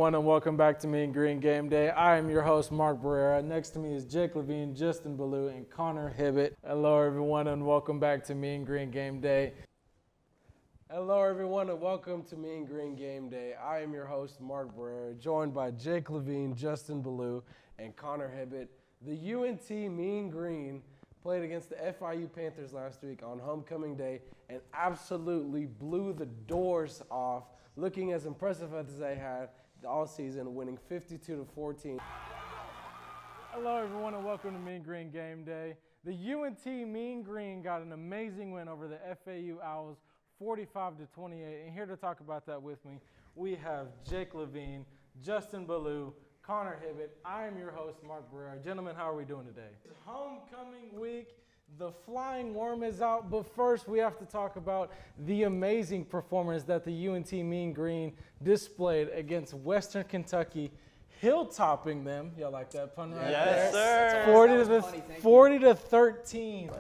everyone, and welcome back to Mean Green Game Day. I am your host, Marc Barrera. Next to me is Jake Levine, Justin Ballou, and Connor Hibbett. Hello, everyone, and welcome back to Mean Green Game Day. Hello, everyone, and welcome to Mean Green Game Day. I am your host, Marc Barrera, joined by Jake Levine, Justin Ballou, and Connor Hibbett. The UNT Mean Green played against the FIU Panthers last week on homecoming day and absolutely blew the doors off, looking as impressive as they had all season, winning 52-14. Hello, everyone, and welcome to Mean Green Game Day. The UNT Mean Green got an amazing win over the FAU Owls, 45-28. And here to talk about that with me, we have Jake Levine, Justin Ballou, Connor Hibbett. I am your host, Marc Barrera. Gentlemen, how are we doing today? It's homecoming week. The flying worm is out, but first we have to talk about the amazing performance that the UNT Mean Green displayed against Western Kentucky, hilltopping them. Y'all like that pun right yes, there? Sir. 40-13.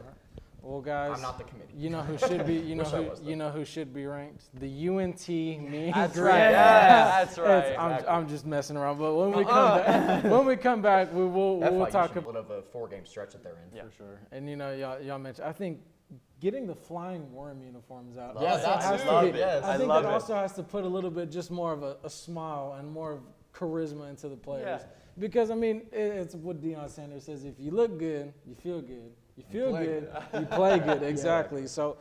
Well, guys, I'm not the committee. You know who should be. You know who should be ranked. The UNT Mean That's Green. Right. Yeah, that's right. Exactly. I'm just messing around, but when we come back, we'll talk about of a 4-game stretch that they're in. For sure. And y'all mentioned. I think getting the flying worm uniforms out. Yeah, that's love. Yes, I think that also has to put a little bit just more of a smile and more of charisma into the players. Yeah. Because I mean, it's what Deion Sanders says: if you look good, you feel good. You feel good, you play good, exactly. Yeah. So,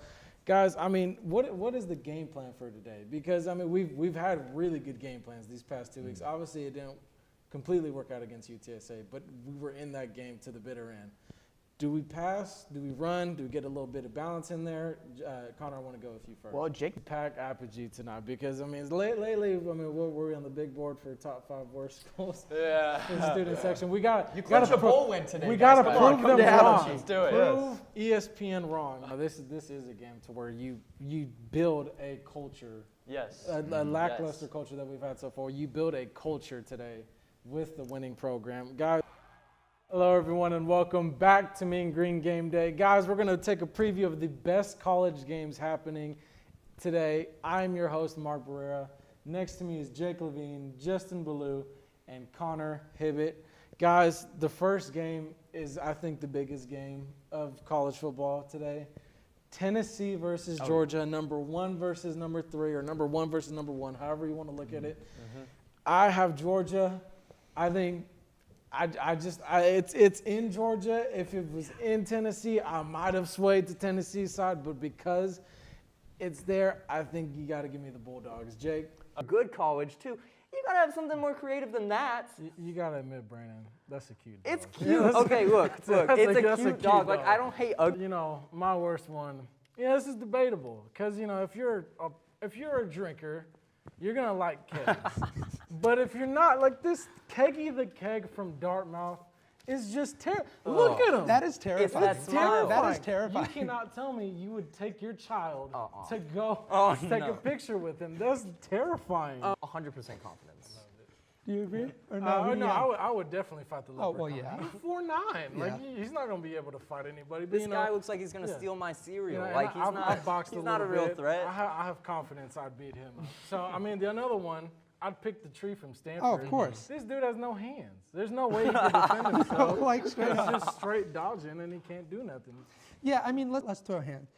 guys, I mean, what is the game plan for today? Because I mean, we've had really good game plans these past 2 weeks. Obviously, it didn't completely work out against UTSA, but we were in that game to the bitter end. Do we pass? Do we run? Do we get a little bit of balance in there? Connor, I want to go with you first. Well, Jake, pack apogee tonight because I mean, lately, I mean, we're on the big board for top 5 worst schools. Yeah. In the student section, we got you clinched a bowl win today. We got to prove them wrong. Let's do it. Prove ESPN wrong. Now, this is a game to where you build a culture. Yes. A lackluster culture that we've had so far. You build a culture today with the winning program, guys. Hello, everyone, and welcome back to Mean Green Game Day. Guys, we're going to take a preview of the best college games happening today. I'm your host, Marc Barrera. Next to me is Jake Levine, Justin Ballou, and Connor Hibbett. Guys, the first game is, I think, the biggest game of college football today. Tennessee versus Georgia, number 1 versus number 3, or number 1 versus number 1, however you want to look at it. I have Georgia. I think it's in Georgia. If it was in Tennessee, I might have swayed to Tennessee's side, but because it's there, I think you got to give me the Bulldogs. Jake? A good college, too. You got to have something more creative than that. You got to admit, Brandon, that's a cute dog. It's cute. Yeah, okay, look. It's a cute dog. Like, I don't hate ugly. You know, my worst one, this is debatable because, if you're a drinker, you're going to like kegs. But if you're not, like this Keggy the Keg from Dartmouth is just terrible. Look at him. That is terrifying. It's that smile. That is terrifying. You cannot tell me you would take your child to go take a picture with him. That's terrifying. 100% confidence. Do you agree? Or no, I would definitely fight the leprechaun. Oh, well, yeah. He's 4'9". Yeah. Like, he's not going to be able to fight anybody. But, This guy looks like he's going to steal my cereal. Like, he's not a real threat. I have confidence I'd beat him. So, I mean, another one, I'd pick the tree from Stanford. Oh, of course. This dude has no hands. There's no way he can defend himself. Like straight He's up. just straight dodging, and he can't do nothing. Yeah, I mean, let's throw hands.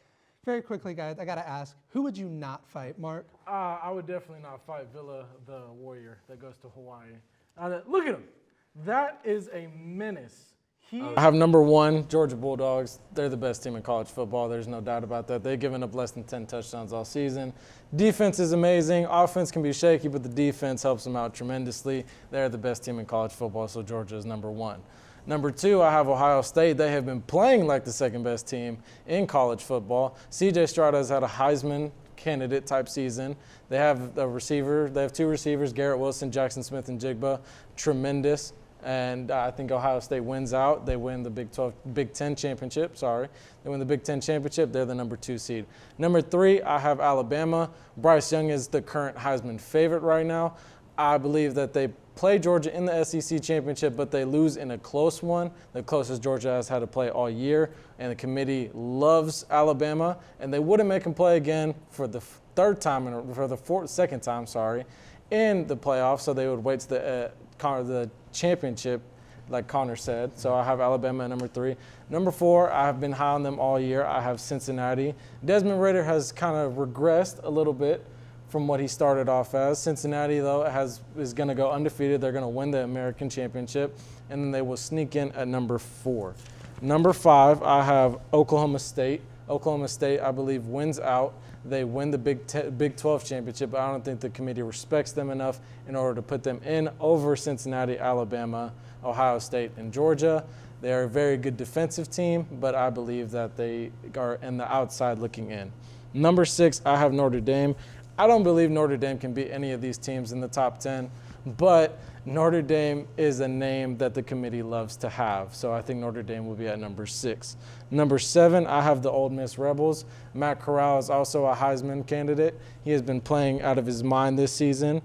Very quickly, guys, I got to ask, who would you not fight, Mark? I would definitely not fight Villa the Warrior that goes to Hawaii. Look at him. That is a menace. I have number 1, Georgia Bulldogs. They're the best team in college football. There's no doubt about that. They've given up less than 10 touchdowns all season. Defense is amazing. Offense can be shaky, but the defense helps them out tremendously. They're the best team in college football, so Georgia is number 1. Number 2, I have Ohio State. They have been playing like the second best team in college football. C.J. Stroud has had a Heisman candidate type season. They have a receiver. They have 2 receivers, Garrett Wilson, Jackson Smith, and Jigba. Tremendous. And I think Ohio State wins out. They win the Big Ten championship. They win the Big Ten championship. They're the number 2 seed. Number 3, I have Alabama. Bryce Young is the current Heisman favorite right now. I believe that they play Georgia in the SEC championship, but they lose in a close one, the closest Georgia has had to play all year. And the committee loves Alabama, and they wouldn't make them play again for the second time, in the playoffs, so they would wait to the championship, like Connor said. So I have Alabama at number 3. Number 4, I have been high on them all year. I have Cincinnati. Desmond Ridder has kind of regressed a little bit from what he started off as. Cincinnati, though, is going to go undefeated. They're going to win the American Championship, and then they will sneak in at number 4. Number 5, I have Oklahoma State. Oklahoma State, I believe, wins out. They win the Big 12 championship, but I don't think the committee respects them enough in order to put them in over Cincinnati, Alabama, Ohio State, and Georgia. They are a very good defensive team, but I believe that they are in the outside looking in. Number 6, I have Notre Dame. I don't believe Notre Dame can beat any of these teams in the top 10, but Notre Dame is a name that the committee loves to have, so I think Notre Dame will be at number 6. Number 7, I have the Ole Miss Rebels. Matt Corral is also a Heisman candidate. He has been playing out of his mind this season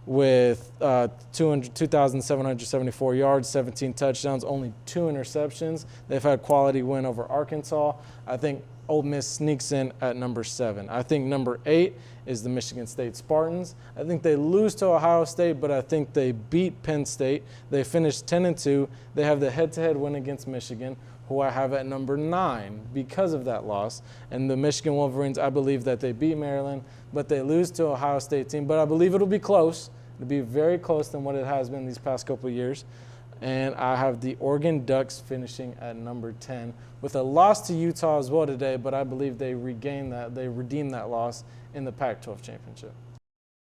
with 2,774 yards, 17 touchdowns, only 2 interceptions. They've had a quality win over Arkansas. I think Ole Miss sneaks in at number 7. I think number 8 is the Michigan State Spartans. I think they lose to Ohio State, but I think they beat Penn State. They finished 10-2. They have the head-to-head win against Michigan, who I have at number 9 because of that loss. And the Michigan Wolverines, I believe that they beat Maryland, but they lose to Ohio State team. But I believe it'll be close. It'll be very close than what it has been these past couple of years. And I have the Oregon Ducks finishing at number 10 with a loss to Utah as well today, but I believe they redeemed that loss in the Pac-12 championship.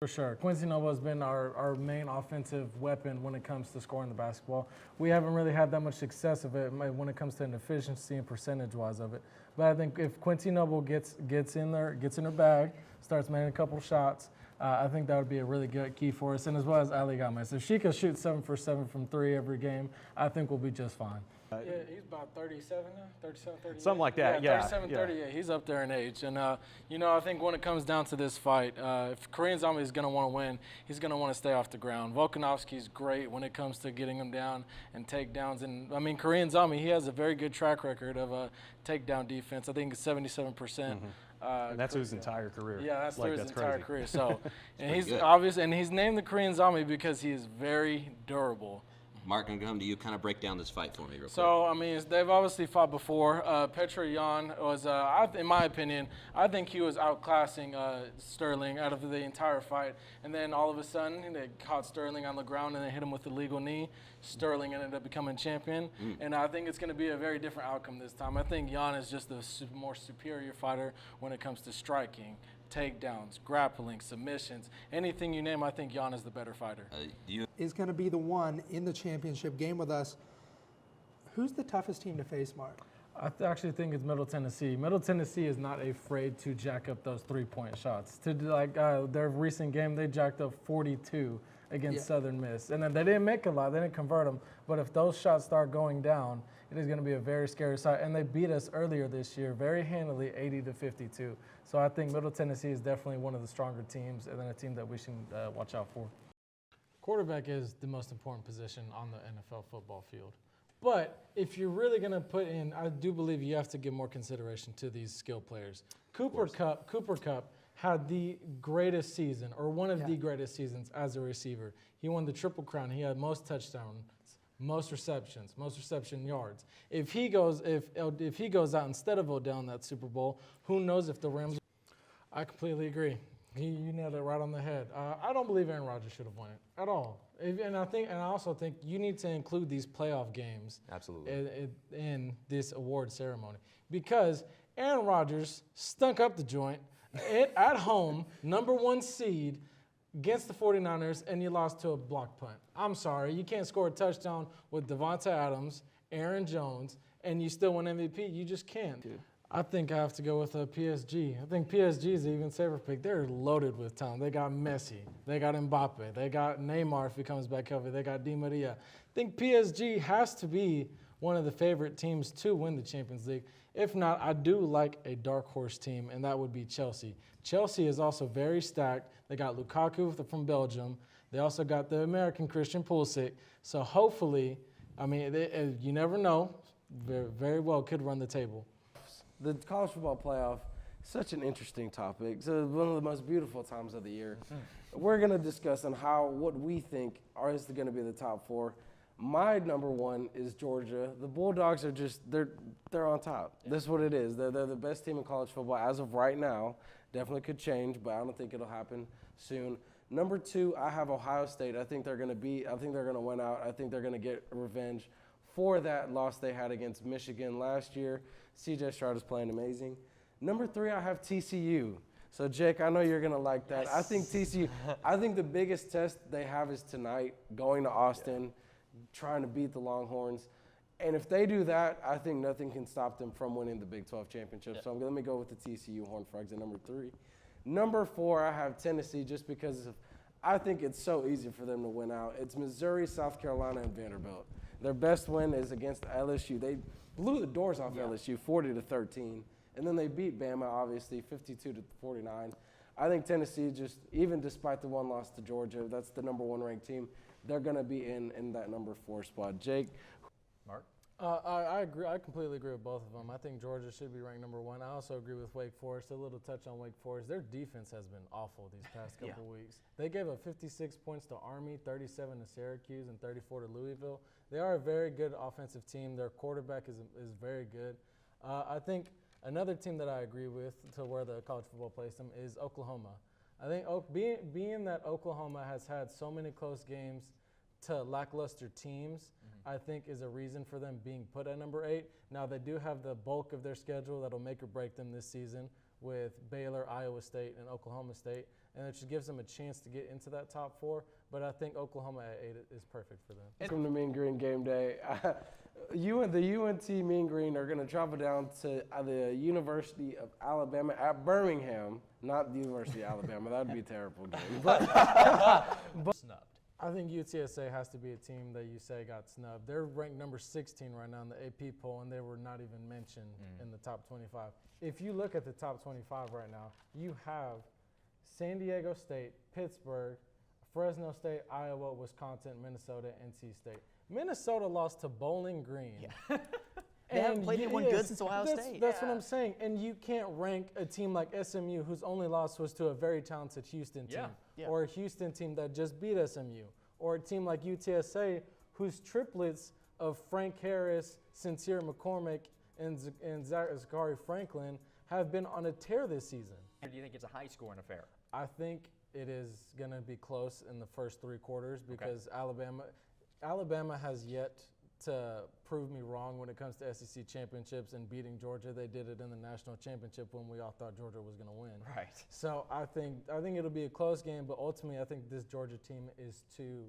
For sure. Quincy Noble has been our main offensive weapon when it comes to scoring the basketball. We haven't really had that much success of it when it comes to an efficiency and percentage-wise of it. But I think if Quincy Noble gets in her bag, starts making a couple shots, I think that would be a really good key for us, and as well as Ali Gomez. If she could shoot 7 for 7 from 3 every game, I think we'll be just fine. Yeah, he's about 37 now, 37, 38. Something like that, yeah. 37, 38. He's up there in age. And, I think when it comes down to this fight, if Korean Zombie is going to want to win, he's going to want to stay off the ground. Volkanovski's great when it comes to getting him down and takedowns. And, Korean Zombie, he has a very good track record of takedown defense. I think it's 77%. Mm-hmm. And that's his entire career. Yeah, that's his entire crazy. career. So, and he's obvious, and he's named the Korean Zombie because he is very durable. Mark, I'm going to come to you. Kind of break down this fight for me real quick. So, they've obviously fought before. Petr Yan was, in my opinion, I think he was outclassing Sterling out of the entire fight. And then all of a sudden, they caught Sterling on the ground and they hit him with the legal knee. Sterling ended up becoming champion. And I think it's going to be a very different outcome this time. I think Yan is just a more superior fighter when it comes to striking, takedowns, grappling, submissions, anything you name. I think Yan is the better fighter. Is going to be the one in the championship game with us. Who's the toughest team to face, Mark? I actually think it's Middle Tennessee. Middle Tennessee is not afraid to jack up those three-point shots. Their recent game, they jacked up 42 against Southern Miss. And then they didn't make a lot. They didn't convert them. But if those shots start going down, it is going to be a very scary sight. And they beat us earlier this year very handily, 80-52. So I think Middle Tennessee is definitely one of the stronger teams and then a team that we should watch out for. Quarterback is the most important position on the NFL football field. But if you're really going to put in, I do believe you have to give more consideration to these skill players. Cooper Kupp had the greatest season, or one of the greatest seasons as a receiver. He won the Triple Crown. He had most touchdowns, most reception yards. If he goes out instead of Odell in that Super Bowl, who knows if the Rams? I completely agree. You nailed it right on the head. I don't believe Aaron Rodgers should have won it at all. And I also think you need to include these playoff games in this award ceremony, because Aaron Rodgers stunk up the joint at home, #1 seed against the 49ers, and you lost to a block punt. I'm sorry, you can't score a touchdown with Devonta Adams, Aaron Jones, and you still win MVP. You just can't. Dude. I think I have to go with PSG. I think PSG is an even safer pick. They're loaded with talent. They got Messi. They got Mbappe. They got Neymar if he comes back healthy. They got Di Maria. I think PSG has to be one of the favorite teams to win the Champions League. If not, I do like a dark horse team, and that would be Chelsea. Chelsea is also very stacked. They got Lukaku from Belgium. They also got the American Christian Pulisic. So hopefully, you never know, very, very well could run the table. The college football playoff Such an interesting topic. So one of the most beautiful times of the year. We're going to discuss on what we think is going to be the top 4. My number 1 is Georgia. The Bulldogs are they're on top. Yeah. That's what it is. They're the best team in college football as of right now. Definitely could change, but I don't think it'll happen soon. Number 2, I have Ohio State. I think they're going to win out. I think they're going to get revenge for that loss they had against Michigan last year. C.J. Stroud is playing amazing. Number 3, I have TCU. So, Jake, I know you're going to like that. Yes. I think TCU, I think the biggest test they have is tonight, going to Austin, trying to beat the Longhorns. And if they do that, I think nothing can stop them from winning the Big 12 championship. Yeah. So let me go with the TCU Horned Frogs at number 3. Number 4, I have Tennessee just because I think it's so easy for them to win out. It's Missouri, South Carolina, and Vanderbilt. Their best win is against LSU. They blew the doors off LSU 40-13. And then they beat Bama, obviously, 52-49. I think Tennessee, just even despite the one loss to Georgia, that's the number 1 ranked team. They're going to be in that number 4 spot. Jake? Mark? I agree. I completely agree with both of them. I think Georgia should be ranked number 1. I also agree with Wake Forest. A little touch on Wake Forest. Their defense has been awful these past couple weeks. They gave up 56 points to Army, 37 to Syracuse, and 34 to Louisville. They are a very good offensive team. Their quarterback is very good. I think another team that I agree with to where the college football placed them is Oklahoma. I think being that Oklahoma has had so many close games to lackluster teams, I think is a reason for them being put at number 8. Now, they do have the bulk of their schedule that'll make or break them this season with Baylor, Iowa State, and Oklahoma State, and it just gives them a chance to get into that top 4, but I think Oklahoma at 8 is perfect for them. Welcome to Mean Green Game Day. The UNT Mean Green are going to travel down to the University of Alabama at Birmingham, not the University of Alabama. That would be a terrible game. But Snubbed. I think UTSA has to be a team that you say got snubbed. They're ranked number 16 right now in the AP poll, and they were not even mentioned in the top 25. If you look at the top 25 right now, you have San Diego State, Pittsburgh, Fresno State, Iowa, Wisconsin, Minnesota, NC State. Minnesota lost to Bowling Green. Yeah. They haven't played anyone good since Ohio State. That's what I'm saying. And you can't rank a team like SMU, whose only loss was to a very talented Houston team, or a Houston team that just beat SMU, or a team like UTSA, whose triplets of Frank Harris, Sincere McCormick, and Zachary Franklin have been on a tear this season. Or do you think it's a high-scoring affair? I think it is going to be close in the first 3 quarters because Alabama has yet to prove me wrong when it comes to SEC championships and beating Georgia. They did it in the national championship when we all thought Georgia was going to win. Right. So I think it'll be a close game, but ultimately I think this Georgia team is too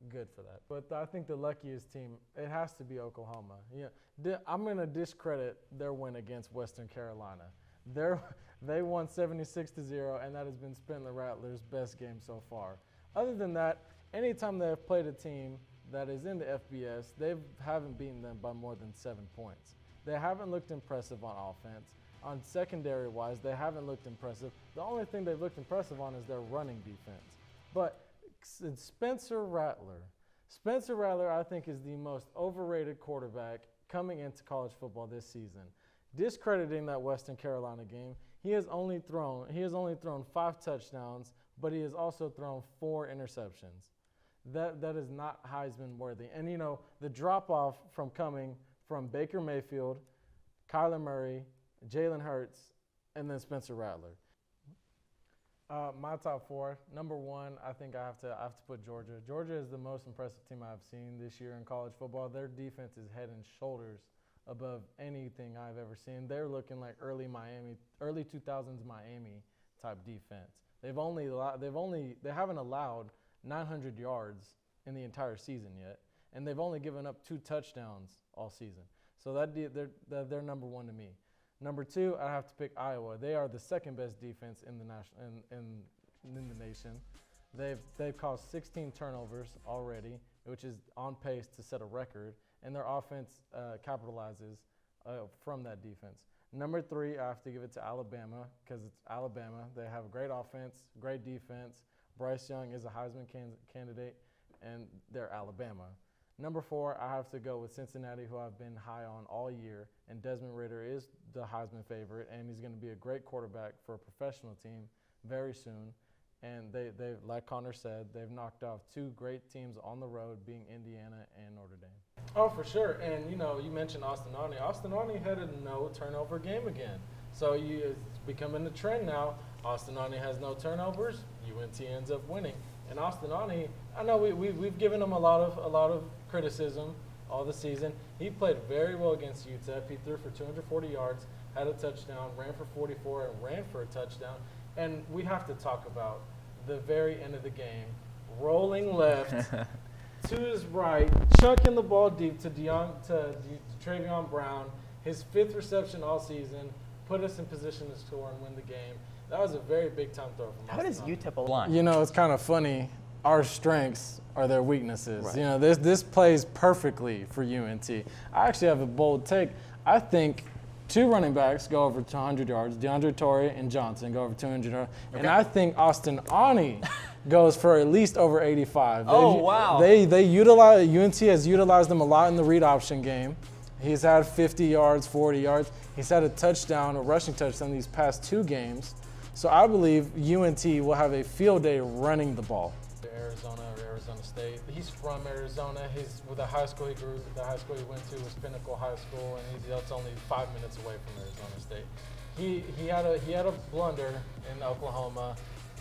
good for that. But I think the luckiest team, it has to be Oklahoma. Yeah, I'm going to discredit their win against Western Carolina. They won 76-0, and that has been Spencer Rattler's best game so far. Other than that, anytime they have played a team that is in the FBS, they haven't beaten them by more than 7 points. They haven't looked impressive on offense. On secondary-wise, they haven't looked impressive. The only thing they've looked impressive on is their running defense. But Spencer Rattler, I think, is the most overrated quarterback coming into college football this season. Discrediting that Western Carolina game, he has only thrown 5 touchdowns, but he has also thrown 4 interceptions. That is not Heisman worthy. And the drop off from coming from Baker Mayfield, Kyler Murray, Jalen Hurts, and then Spencer Rattler. My top 4, number 1, I think I have to put Georgia. Georgia is the most impressive team I've seen this year in college football. Their defense is head and shoulders above anything I've ever seen. They're looking like early 2000s Miami type defense. They haven't allowed 900 yards in the entire season yet, and they've only given up 2 touchdowns all season. So they're number 1 to me. Number 2, I have to pick Iowa. They are the second best defense in the nation. They've caused 16 turnovers already, which is on pace to set a record, and their offense capitalizes from that defense. Number 3, I have to give it to Alabama because it's Alabama. They have a great offense, great defense. Bryce Young is a Heisman candidate, and they're Alabama. Number 4, I have to go with Cincinnati, who I've been high on all year, and Desmond Ridder is the Heisman favorite, and he's going to be a great quarterback for a professional team very soon. And they like Connor said, they've knocked off 2 great teams on the road, being Indiana and Notre Dame. Oh, for sure. And, you mentioned Austin Aune. Austin Aune had a no-turnover game again. So it's becoming a trend now. Austin Aune has no turnovers. UNT ends up winning. And Austin Aune, I know we've given him a lot of criticism all the season. He played very well against UTEP. He threw for 240 yards, had a touchdown, ran for 44, and ran for a touchdown. And we have to talk about the very end of the game, rolling left to his right, chucking the ball deep to Travion Brown, his 5th reception all season, put us in position to score and win the game. That was a very big-time throw from How does Austin UTEP Line. It's kind of funny. Our strengths are their weaknesses. Right. This plays perfectly for UNT. I actually have a bold take. I think 2 running backs go over 200 yards. DeAndre Torrey and Johnson go over 200 yards. Okay. And I think Austin Aune goes for at least over 85. Wow. UNT has utilized them a lot in the read option game. He's had 50 yards, 40 yards. He's had a touchdown, a rushing touchdown these past 2 games. So I believe UNT will have a field day running the ball. Arizona State. He's from Arizona. With the high school the high school he went to was Pinnacle High School, and that's only 5 minutes away from Arizona State. He had a blunder in Oklahoma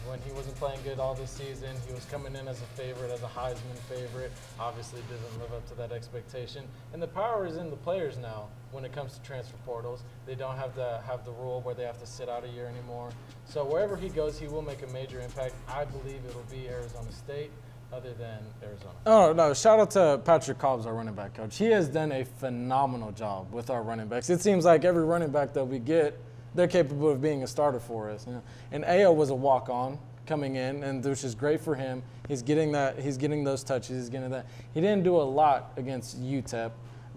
when he wasn't playing good all this season. He was coming in as a favorite, as a Heisman favorite. Obviously didn't live up to that expectation. And the power is in the players now when it comes to transfer portals. They don't have the rule where they have to sit out a year anymore. So wherever he goes, he will make a major impact. I believe it'll be Arizona State other than Arizona. Oh, no, shout out to Patrick Cobbs, our running back coach. He has done a phenomenal job with our running backs. It seems like every running back that we get, they're capable of being a starter for us. And Ayo was a walk-on coming in, and which is great for him. He's getting that. He's getting those touches. He's getting that. He didn't do a lot against UTEP,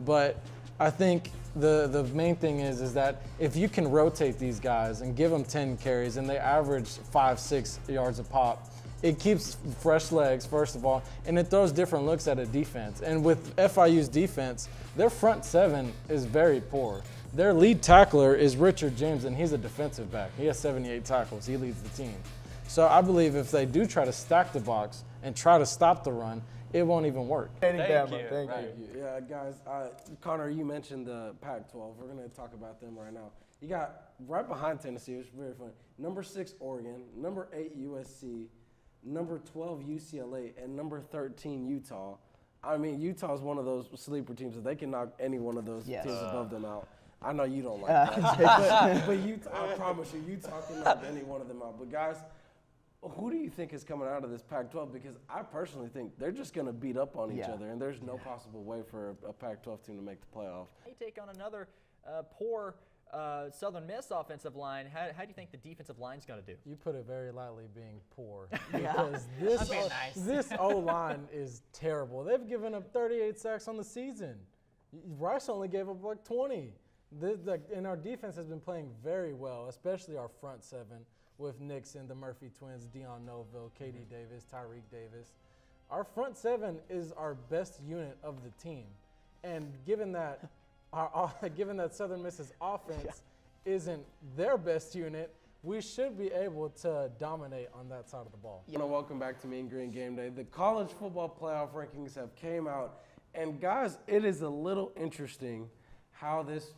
but I think the main thing is that if you can rotate these guys and give them 10 carries and they average 5-6 yards a pop, it keeps fresh legs, first of all, and it throws different looks at a defense. And with FIU's defense, their front 7 is very poor. Their lead tackler is Richard James, and he's a defensive back. He has 78 tackles. He leads the team. So I believe if they do try to stack the box and try to stop the run, it won't even work. Thank you. Yeah, guys, Connor, you mentioned the Pac-12. We're going to talk about them right now. You got right behind Tennessee, which is very funny, number 6 Oregon, number 8 USC, number 12 UCLA, and number 13 Utah. I mean, Utah is one of those sleeper teams that they can knock any one of those teams above them out. I know you don't like that, but Utah, I promise you, Utah can knock any one of them out. But guys, who do you think is coming out of this Pac-12? Because I personally think they're just going to beat up on each other, and there's no possible way for a Pac-12 team to make the playoff. You take on another poor Southern Miss offensive line. How do you think the defensive line's going to do? You put it very lightly, being poor, because this O-line is terrible. They've given up 38 sacks on the season. Rice only gave up like 20. And our defense has been playing very well, especially our front 7 with Nixon, the Murphy twins, Deion Noville, K.D. Davis, Tyreek Davis. Our front 7 is our best unit of the team. And given that Southern Miss's offense isn't their best unit, we should be able to dominate on that side of the ball. I want to welcome back to Mean Green Game Day. The college football playoff rankings have came out. And guys, it is a little interesting how this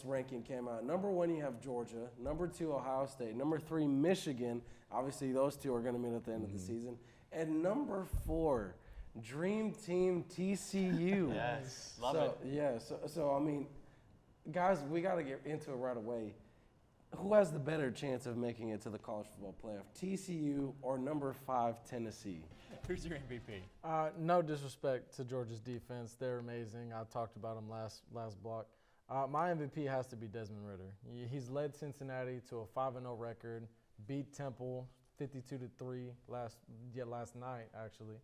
ranking came out. Number 1, you have Georgia. Number 2, Ohio State. Number 3, Michigan. Obviously, those 2 are going to meet at the end of the season. And number 4, Dream Team TCU. Yes, love it. Yeah, so I mean, guys, we got to get into it right away. Who has the better chance of making it to the college football playoff, TCU or number 5, Tennessee? Who's your MVP? No disrespect to Georgia's defense. They're amazing. I talked about them last block. My MVP has to be Desmond Ridder. He's led Cincinnati to a 5-0 record, beat Temple 52-3 last night actually,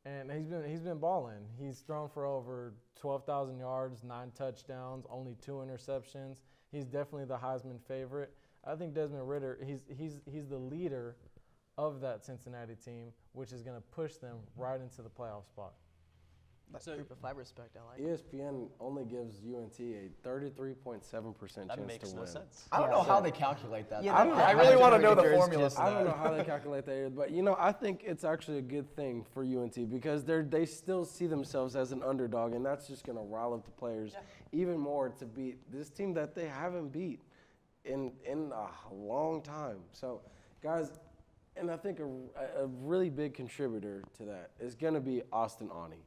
and he's been balling. He's thrown for over 12,000 yards, 9 touchdowns, only 2 interceptions. He's definitely the Heisman favorite. I think Desmond Ridder, he's the leader of that Cincinnati team, which is going to push them right into the playoff spot. Group of 5 respect. I like. ESPN only gives UNT a 33.7% chance That makes to no win. sense. I don't know how they calculate that. Yeah, I, that- I really want to know the Managers formula. just- for I don't that. know how they calculate that either, but I think it's actually a good thing for UNT because they still see themselves as an underdog, and that's just going to rile up the players even more to beat this team that they haven't beat in a long time. So, guys, and I think a really big contributor to that is going to be Austin Aune.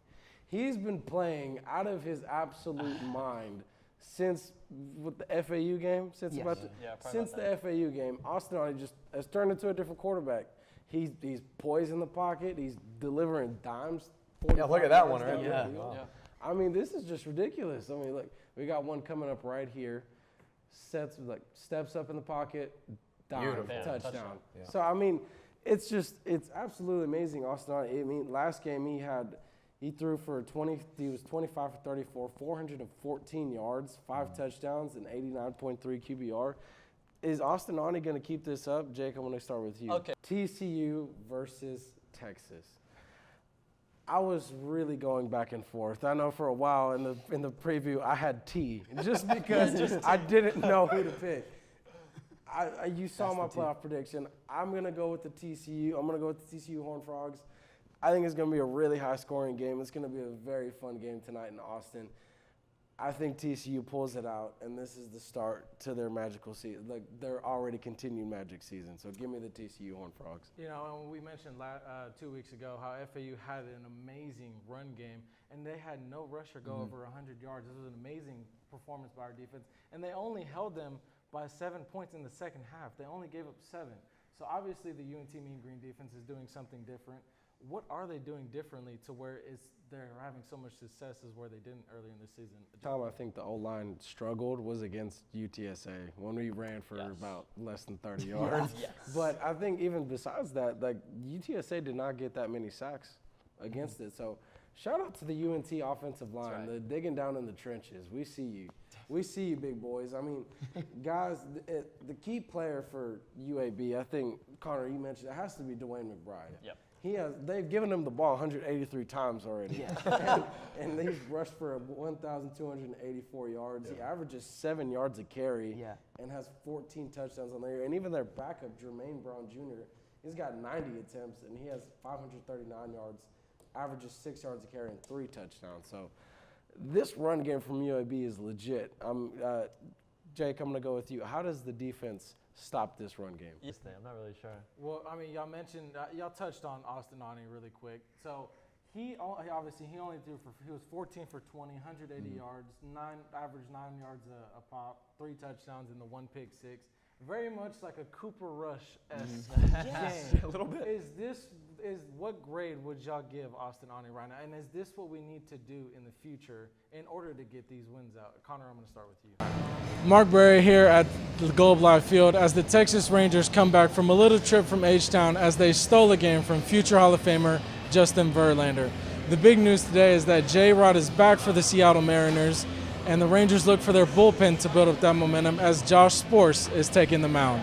He's been playing out of his absolute mind since with the FAU game, since Yes. since the FAU game. Austin Aune just has turned into a different quarterback. He's poised in the pocket. He's delivering dimes. Yeah, look at that one, yards right? down the field. I mean, this is just ridiculous. I mean, look, we got one coming up right here. Steps up in the pocket, dime, Beautiful. Yeah, touchdown. Yeah. So I mean, it's absolutely amazing. Austin Aune. I mean, last game he threw for 20. He was 25 for 34, 414 yards, 5 touchdowns, and 89.3 QBR. Is Austin Aune going to keep this up? Jake, I'm going to start with you. Okay. TCU versus Texas. I was really going back and forth. I know for a while in the preview I had T just because I didn't know who to pick. You saw my playoff prediction. I'm going to go with the TCU. I'm going to go with the TCU Horned Frogs. I think it's going to be a really high-scoring game. It's going to be a very fun game tonight in Austin. I think TCU pulls it out, and this is the start to their magical season. Like, they're already continuing magic season. So give me the TCU Horned Frogs. And we mentioned 2 weeks ago how FAU had an amazing run game, and they had no rusher go over 100 yards. This was an amazing performance by our defense, and they only held them by 7 points in the second half. They only gave up 7. So obviously the UNT Mean Green defense is doing something different. What are they doing differently to where they're having so much success as where they didn't earlier in the season? Time I think the O-line struggled was against UTSA when we ran for about less than 30 yards. But I think even besides that, like UTSA did not get that many sacks against it. So shout out to the UNT offensive line. They're digging down in the trenches. We see you. We see you, big boys. I mean, guys, the key player for UAB, I think, Connor, you mentioned, it has to be Dwayne McBride. Yep. They've given him the ball 183 times already. and he's rushed for 1,284 yards. He averages 7 yards a carry and has 14 touchdowns on the year. And even their backup, Jermaine Brown Jr., he's got 90 attempts, and he has 539 yards, averages 6 yards a carry and 3 touchdowns. So this run game from UAB is legit. Jake, I'm going to go with you. How does the defense stop this run game? I'm not really sure. Well, I mean, y'all mentioned, y'all touched on Austin Aune really quick. So he only threw he was 14 for 20, 180 yards, averaged 9 yards a pop, 3 touchdowns and the 1 pick six. Very much like a Cooper Rush-esque game. A little bit. What grade would y'all give Austin Aune right now? And is this what we need to do in the future in order to get these wins out? Connor, I'm going to start with you. Marc Barrera here at the Globe Life Field as the Texas Rangers come back from a little trip from H-Town as they stole a game from future Hall of Famer Justin Verlander. The big news today is that J-Rod is back for the Seattle Mariners, and the Rangers look for their bullpen to build up that momentum as Josh Sports is taking the mound.